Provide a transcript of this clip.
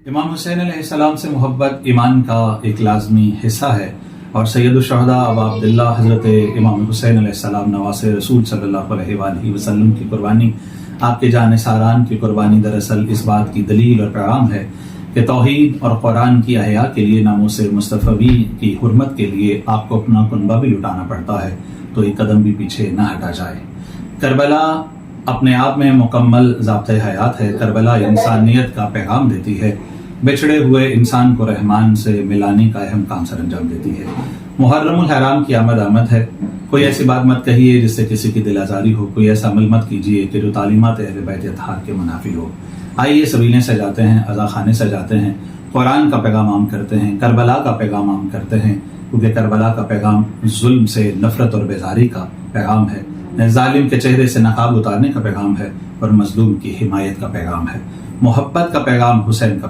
امام حسین علیہ السلام سے محبت ایمان کا ایک لازمی حصہ ہے، اور سید الشہداء ابا عبداللہ حضرت امام حسین علیہ السلام نواسے رسول صلی اللہ علیہ وآلہ وسلم کی قربانی، آپ کے جان ساران کی قربانی دراصل اس بات کی دلیل اور پیغام ہے کہ توحید اور قرآن کی احیاء کے لیے ناموس مصطفی کی حرمت کے لیے آپ کو اپنا کنبہ بھی لٹانا پڑتا ہے، تو ایک قدم بھی پیچھے نہ ہٹا جائے۔ کربلا اپنے آپ میں مکمل ضابطۂ حیات ہے۔ کربلا انسانیت کا پیغام دیتی ہے، بچھڑے ہوئے انسان کو رحمان سے ملانے کا اہم کام سر انجام دیتی ہے۔ محرم الحرام کی آمد ہے، کوئی ایسی بات مت کہیے جس سے کسی کی دل آزاری ہو، کوئی ایسا عمل مت کیجیے کہ جو تعلیمات اہل بیت اطہار کے منافی ہو۔ آئیے سبیلیں سجاتے ہیں، عزا خانے سجاتے ہیں، قرآن کا پیغام عام کرتے ہیں، کربلا کا پیغام عام کرتے ہیں، کیونکہ کربلا کا پیغام ظلم سے نفرت اور بیزاری کا پیغام ہے، ظالم کے چہرے سے نقاب اتارنے کا پیغام ہے، اور مظلوم کی حمایت کا پیغام ہے، محبت کا پیغام، حسین کا